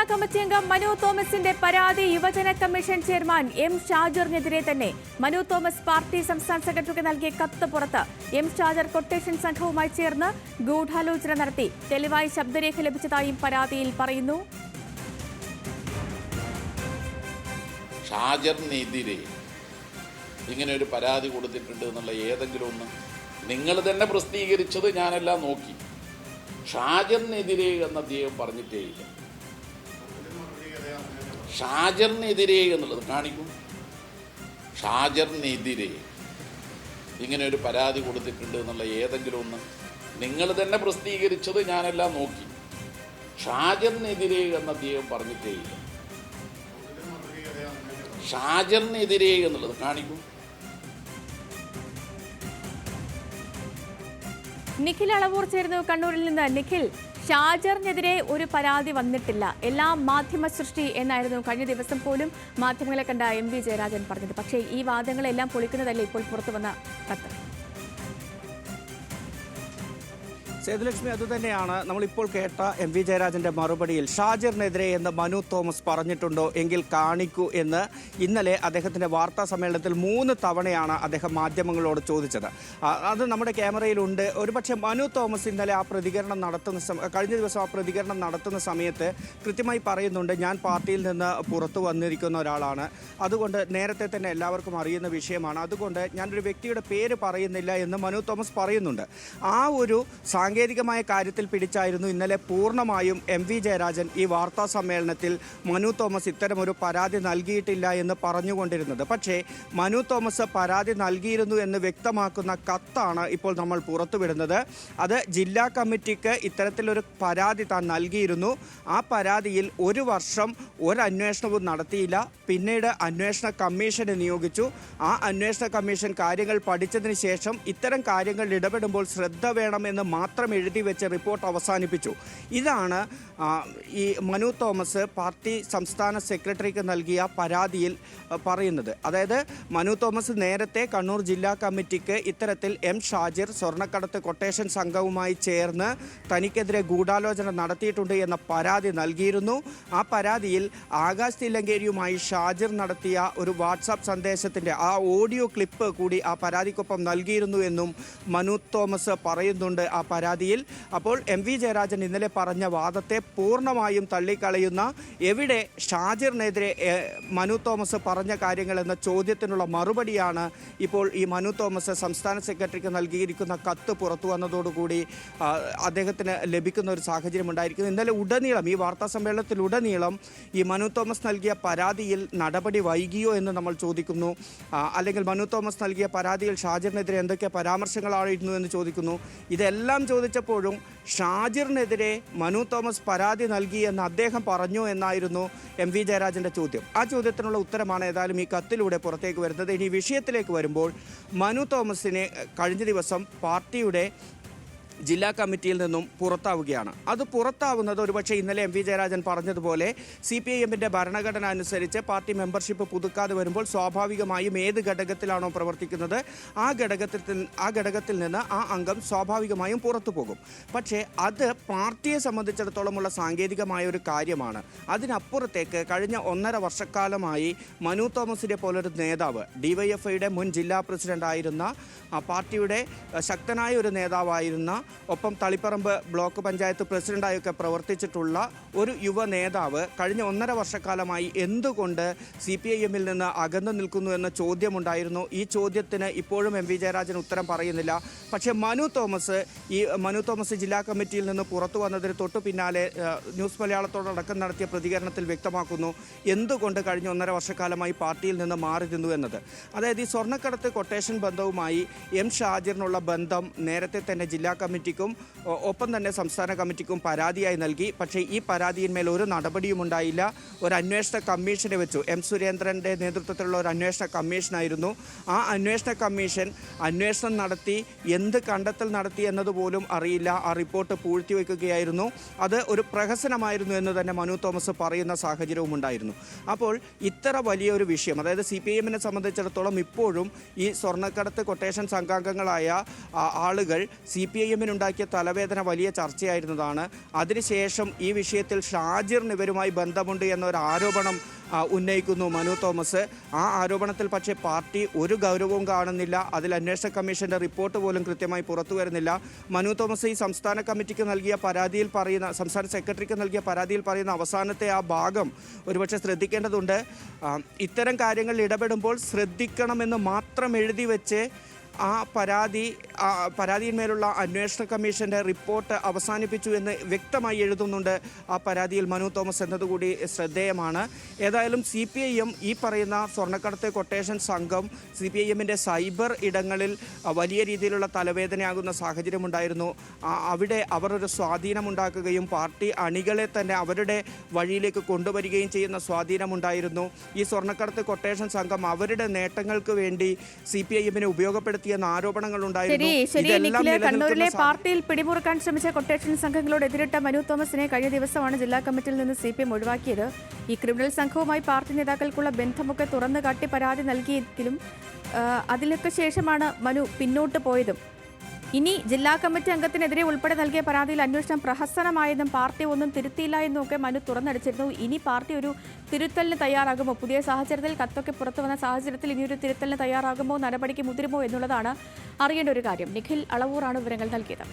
Committee അംഗം മനു തോമസിന്റെ പരാതി യുവജന കമ്മീഷൻ ചെയർമാൻ എം ഷാജറിനെതിരെ തന്നെ. മനു തോമസ് പാർട്ടി സംസ്ഥാന സെക്രട്ടറിക്ക് നൽകിയ കത്ത് പുറത്ത്. എം ഷാജർ കൊട്ടേഷൻ സംഘവുമായി ചേർന്ന് ഗൂഢാലോചന നടത്തി. തെളിവായി ശബ്ദരേഖ ലഭിച്ചതായും പരാതിയിൽ പറയുന്നു. ഷാജറിനെതിരെ ഇങ്ങനെ ഒരു പരാതി കൊടുത്തിട്ടുണ്ട് എന്നുള്ള ഏതെങ്കിലും ഒന്ന് നിങ്ങൾ തന്നെ പ്രസിദ്ധീകരിച്ചത് ഞാനെല്ലാം നോക്കി. ഷാജറിനെതിരെ എന്ന് അദ്ദേഹം പറഞ്ഞിട്ടേയില്ല. ഷാജറിനെതിരെ എന്നുള്ളത് കാണിക്കും. ഷാജറിനെതിരെ ഇങ്ങനെ ഒരു പരാതി കൊടുത്തിട്ടുണ്ട് എന്നുള്ള ഏതെങ്കിലും ഒന്ന് നിങ്ങൾ തന്നെ പ്രസിദ്ധീകരിച്ചത് ഞാനെല്ലാം നോക്കി. ഷാജറിനെതിരെ എന്ന് അദ്ദേഹം പറഞ്ഞിട്ടേയില്ല. ഷാജറിനെതിരെ എന്നുള്ളത് കാണിക്കും. നിഖിൽ അളവൂർ ചേരുന്നു കണ്ണൂരിൽ നിന്ന്. നിഖിൽ, ഷാജറിനെതിരെ ഒരു പരാതി വന്നിട്ടില്ല, എല്ലാം മാധ്യമ സൃഷ്ടി എന്നായിരുന്നു കഴിഞ്ഞ ദിവസം പോലും മാധ്യമങ്ങളെ കണ്ട MV ജയരാജൻ പറഞ്ഞത്. പക്ഷേ ഈ വാദങ്ങളെല്ലാം പൊളിക്കുന്നതല്ലേ ഇപ്പോൾ പുറത്തു വന്ന കത്ത്? സേതുലക്ഷ്മി, അതുതന്നെയാണ് നമ്മളിപ്പോൾ കേട്ട MV ജയരാജൻ്റെ മറുപടിയിൽ. ഷാജറിനെതിരെ എന്ന് മനു തോമസ് പറഞ്ഞിട്ടുണ്ടോ എങ്കിൽ കാണിക്കൂ എന്ന് ഇന്നലെ അദ്ദേഹത്തിൻ്റെ വാർത്താ സമ്മേളനത്തിൽ 3 തവണയാണ് അദ്ദേഹം മാധ്യമങ്ങളോട് ചോദിച്ചത്. അത് നമ്മുടെ ക്യാമറയിലുണ്ട്. ഒരുപക്ഷെ മനു തോമസ് ഇന്നലെ കഴിഞ്ഞ ദിവസം ആ പ്രതികരണം നടത്തുന്ന സമയത്ത് കൃത്യമായി പറയുന്നുണ്ട്, ഞാൻ പാർട്ടിയിൽ നിന്ന് പുറത്തു വന്നിരിക്കുന്ന ഒരാളാണ്, അതുകൊണ്ട് നേരത്തെ തന്നെ എല്ലാവർക്കും അറിയുന്ന വിഷയമാണ്, അതുകൊണ്ട് ഞാനൊരു വ്യക്തിയുടെ പേര് പറയുന്നില്ല എന്ന് മനു തോമസ് പറയുന്നുണ്ട്. ആ ഒരു സാങ്കേതികമായ കാര്യത്തിൽ പിടിച്ചായിരുന്നു ഇന്നലെ പൂർണ്ണമായും MV ജയരാജൻ ഈ വാർത്താ സമ്മേളനത്തിൽ മനു തോമസ് ഇത്തരമൊരു പരാതി നൽകിയിട്ടില്ല എന്ന് പറഞ്ഞുകൊണ്ടിരുന്നത്. പക്ഷേ മനു തോമസ് പരാതി നൽകിയിരുന്നു എന്ന് വ്യക്തമാക്കുന്ന കത്താണ് ഇപ്പോൾ നമ്മൾ പുറത്തുവിടുന്നത്. അത് ജില്ലാ കമ്മിറ്റിക്ക് ഇത്തരത്തിലൊരു പരാതി താൻ നൽകിയിരുന്നു. ആ പരാതിയിൽ 1 വർഷം ഒരന്വേഷണവും നടത്തിയില്ല. പിന്നീട് അന്വേഷണ കമ്മീഷനെ നിയോഗിച്ചു. ആ അന്വേഷണ കമ്മീഷൻ കാര്യങ്ങൾ പഠിച്ചതിന് ശേഷം ഇത്തരം കാര്യങ്ങളിൽ ഇടപെടുമ്പോൾ ശ്രദ്ധ വേണമെന്ന് മാത്രം എഴുതി വെച്ച് റിപ്പോർട്ട് അവസാനിപ്പിച്ചു. ഇതാണ് ഈ മനു തോമസ് പാർട്ടി സംസ്ഥാന സെക്രട്ടറിക്ക് നൽകിയ പരാതിയിൽ പറയുന്നത്. അതായത് മനു തോമസ് നേരത്തെ കണ്ണൂർ ജില്ലാ കമ്മിറ്റിക്ക് ഇത്തരത്തിൽ M ഷാജിർ സ്വർണ്ണക്കടത്ത് കൊട്ടേഷൻ സംഘവുമായി ചേർന്ന് തനിക്കെതിരെ ഗൂഢാലോചന നടത്തിയിട്ടുണ്ട് എന്ന പരാതി നൽകിയിരുന്നു. ആ പരാതിയിൽ ആകാശ് തില്ലങ്കേരിയുമായി ഷാജിർ നടത്തിയ ഒരു വാട്സാപ്പ് സന്ദേശത്തിൻ്റെ ആ ഓഡിയോ ക്ലിപ്പ് കൂടി ആ പരാതിക്കൊപ്പം നൽകിയിരുന്നു എന്നും മനു തോമസ് പറയുന്നുണ്ട് ആ പരാതിയിൽ. അപ്പോൾ MV ജയരാജൻ ഇന്നലെ പറഞ്ഞ വാദത്തെ പൂർണ്ണമായും തള്ളിക്കളയുന്ന, എവിടെ ഷാജിറിനെതിരെ മനു തോമസ് പറഞ്ഞ കാര്യങ്ങൾ എന്ന ചോദ്യത്തിനുള്ള മറുപടിയാണ് ഇപ്പോൾ ഈ മനു തോമസ് സംസ്ഥാന സെക്രട്ടറിക്ക് നൽകിയിരിക്കുന്ന കത്ത് പുറത്തു വന്നതോടുകൂടി അദ്ദേഹത്തിന് ലഭിക്കുന്ന ഒരു സാഹചര്യം ഉണ്ടായിരിക്കുന്നു. ഇന്നലെ ഉടനീളം ഈ വാർത്താ സമ്മേളനത്തിലുടനീളം ഈ മനു തോമസ് നൽകിയ പരാതിയിൽ നടപടി വൈകിയോ എന്ന് നമ്മൾ ചോദിക്കുന്നു. അല്ലെങ്കിൽ മനു തോമസ് നൽകിയ പരാതിയിൽ ഷാജിറിനെതിരെ എന്തൊക്കെ പരാമർശങ്ങളായിരുന്നു എന്ന് ചോദിക്കുന്നു. ഇതെല്ലാം ചോദിച്ചപ്പോഴും ഷാജിറിനെതിരെ മനു തോമസ് പരാതി നൽകി എന്ന് അദ്ദേഹം പറഞ്ഞു എന്നായിരുന്നു MV ജയരാജൻ്റെ ചോദ്യം. ആ ചോദ്യത്തിനുള്ള ഉത്തരമാണ് ഏതായാലും ഈ കത്തിലൂടെ പുറത്തേക്ക് വരുന്നത്. ഇനി വിഷയത്തിലേക്ക് വരുമ്പോൾ, മനു തോമസിനെ കഴിഞ്ഞ ദിവസം പാർട്ടിയുടെ ജില്ലാ കമ്മിറ്റിയിൽ നിന്നും പുറത്താവുകയാണ്. അത് പുറത്താവുന്നത് ഒരുപക്ഷെ ഇന്നലെ MV ജയരാജൻ പറഞ്ഞതുപോലെ CPIMൻ്റെ ഭരണഘടന അനുസരിച്ച് പാർട്ടി മെമ്പർഷിപ്പ് പുതുക്കാതെ വരുമ്പോൾ സ്വാഭാവികമായും ഏത് ഘടകത്തിലാണോ പ്രവർത്തിക്കുന്നത് ആ ഘടകത്തിൽ നിന്ന് ആ അംഗം സ്വാഭാവികമായും പുറത്തു പോകും. പക്ഷേ അത് പാർട്ടിയെ സംബന്ധിച്ചിടത്തോളമുള്ള സാങ്കേതികമായ ഒരു കാര്യമാണ്. അതിനപ്പുറത്തേക്ക് കഴിഞ്ഞ 1.5 വർഷക്കാലമായി മനു തോമസിനെ പോലൊരു നേതാവ്, DYFIയുടെ മുൻ ജില്ലാ പ്രസിഡൻ്റായിരുന്ന, പാർട്ടിയുടെ ശക്തനായ ഒരു നേതാവായിരുന്ന, ഒപ്പം തളിപ്പറമ്പ് ബ്ലോക്ക് പഞ്ചായത്ത് പ്രസിഡന്റായൊക്കെ പ്രവർത്തിച്ചിട്ടുള്ള ഒരു യുവ നേതാവ് കഴിഞ്ഞ 1.5 വർഷക്കാലമായി എന്തുകൊണ്ട് CPIMൽ നിന്ന് അകന്നു നിൽക്കുന്നു എന്ന ചോദ്യമുണ്ടായിരുന്നു. ഈ ചോദ്യത്തിന് ഇപ്പോഴും MV ജയരാജൻ ഉത്തരം പറയുന്നില്ല. പക്ഷേ മനു തോമസ് ജില്ലാ കമ്മിറ്റിയിൽ നിന്ന് പുറത്തു വന്നതിന് തൊട്ടു പിന്നാലെ ന്യൂസ് മലയാളത്തോടക്കം നടത്തിയ പ്രതികരണത്തിൽ വ്യക്തമാക്കുന്നു എന്തുകൊണ്ട് കഴിഞ്ഞ 1.5 വർഷക്കാലമായി പാർട്ടിയിൽ നിന്ന് മാറി നിന്നു എന്നത്. അതായത് ഈ സ്വർണ്ണക്കടത്ത് കൊട്ടേഷൻ ബന്ധവുമായി M ഷാജിറിനുള്ള ബന്ധം നേരത്തെ തന്നെ ജില്ലാ കമ്മിറ്റിക്കും ഒപ്പം തന്നെ സംസ്ഥാന കമ്മിറ്റിക്കും പരാതിയായി നൽകി. പക്ഷേ ഈ പരാതിയിന്മേൽ ഒരു നടപടിയും ഉണ്ടായില്ല. ഒരു അന്വേഷണ കമ്മീഷനെ വെച്ചു. M സുരേന്ദ്രൻ്റെ നേതൃത്വത്തിലുള്ള ഒരു അന്വേഷണ കമ്മീഷനായിരുന്നു. ആ അന്വേഷണ കമ്മീഷൻ അന്വേഷണം നടത്തി എന്ത് കണ്ടെത്തൽ നടത്തി എന്നതുപോലും അറിയില്ല. ആ റിപ്പോർട്ട് പൂഴ്ത്തിവെക്കുകയായിരുന്നു. അത് ഒരു പ്രഹസനമായിരുന്നു എന്ന് തന്നെ മനു തോമസ് പറയുന്ന സാഹചര്യവും ഉണ്ടായിരുന്നു. അപ്പോൾ ഇത്ര വലിയൊരു വിഷയം, അതായത് CPIMനെ സംബന്ധിച്ചിടത്തോളം ഇപ്പോഴും ഈ സ്വർണ്ണക്കടത്ത് കൊട്ടേഷൻ സംഘാംഗങ്ങളായ ആളുകൾ CPIM എമ്മിനുണ്ടാക്കിയ തലവേദന വലിയ ചർച്ചയായിരുന്നതാണ്. അതിനുശേഷം ഈ വിഷയത്തിൽ ഷാജിറിന് ഇവരുമായി ബന്ധമുണ്ട് എന്നൊരു ആരോപണം ഉന്നയിക്കുന്നു മനു തോമസ്. ആ ആരോപണത്തിൽ പക്ഷേ പാർട്ടി ഒരു ഗൗരവവും കാണുന്നില്ല. അതിൽ അന്വേഷണ കമ്മീഷന്റെ റിപ്പോർട്ട് പോലും കൃത്യമായി പുറത്തു വരുന്നില്ല. മനു തോമസ് ഈ സംസ്ഥാന കമ്മിറ്റിക്ക് നൽകിയ പരാതിയിൽ പറയുന്ന, സംസ്ഥാന സെക്രട്ടറിക്ക് നൽകിയ പരാതിയിൽ പറയുന്ന അവസാനത്തെ ആ ഭാഗം ഒരുപക്ഷെ ശ്രദ്ധിക്കേണ്ടതുണ്ട്. ഇത്തരം കാര്യങ്ങളിൽ ഇടപെടുമ്പോൾ ശ്രദ്ധിക്കണമെന്ന് മാത്രം എഴുതി വെച്ച് ആ പരാതിയിന്മേലുള്ള അന്വേഷണ കമ്മീഷന്റെ റിപ്പോർട്ട് അവസാനിപ്പിച്ചു എന്ന് വ്യക്തമായി എഴുതുന്നുണ്ട് ആ പരാതിയിൽ മനു തോമസ് എന്നതുകൂടി ശ്രദ്ധേയമാണ്. ഏതായാലും CPIM ഈ പറയുന്ന സ്വർണ്ണക്കടത്ത് കൊട്ടേഷൻ സംഘം CPIMന്റെ സൈബർ ഇടങ്ങളിൽ വലിയ രീതിയിലുള്ള തലവേദനയാകുന്ന സാഹചര്യമുണ്ടായിരുന്നു. അവിടെ അവർ ഒരു സ്വാധീനമുണ്ടാക്കുകയും പാർട്ടി അണികളെ തന്നെ അവരുടെ വഴിയിലേക്ക് കൊണ്ടുവരികയും ചെയ്യുന്ന സ്വാധീനമുണ്ടായിരുന്നു. ഈ സ്വർണ്ണക്കടത്ത് കൊട്ടേഷൻ സംഘം അവരുടെ നേട്ടങ്ങൾക്ക് വേണ്ടി CPIMനെ ഉപയോഗപ്പെടുത്തി ആരോപണങ്ങൾ ഉണ്ടായിരുന്നു. കണ്ണൂരിലെ പാർട്ടിയിൽ പിടിമുറുക്കാൻ ശ്രമിച്ച കൊട്ടേഷൻ സംഘങ്ങളോട് എതിരിട്ട മനു തോമസിനെ കഴിഞ്ഞ ദിവസമാണ് ജില്ലാ കമ്മിറ്റിയിൽ നിന്ന് CPM ഒഴിവാക്കിയത്. ഈ ക്രിമിനൽ സംഘവുമായി പാർട്ടി നേതാക്കൾക്കുള്ള ബന്ധമൊക്കെ തുറന്നു കാട്ടി പരാതി നൽകിയെങ്കിലും അതിലൊക്കെ ശേഷമാണ് മനു പിന്നോട്ട് പോയതും. ഇനി ജില്ലാ കമ്മിറ്റി അംഗത്തിനെതിരെ ഉൾപ്പെടെ നൽകിയ പരാതിയിൽ അന്വേഷണം പ്രഹസനമായെന്നും പാർട്ടി ഒന്നും തിരുത്തിയില്ല എന്നുമൊക്കെ മനു തുറന്നടിച്ചിരുന്നു. ഇനി പാർട്ടി ഒരു തിരുത്തലിന് തയ്യാറാകുമോ? പുതിയ സാഹചര്യത്തിൽ കത്തൊക്കെ പുറത്തു വന്ന സാഹചര്യത്തിൽ ഇനിയൊരു തിരുത്തലിന് തയ്യാറാകുമോ, നടപടിക്ക് മുതിരുമോ എന്നുള്ളതാണ് അറിയേണ്ട ഒരു കാര്യം. നിഖിൽ അളവൂറാണ് വിവരങ്ങൾ നൽകിയത്.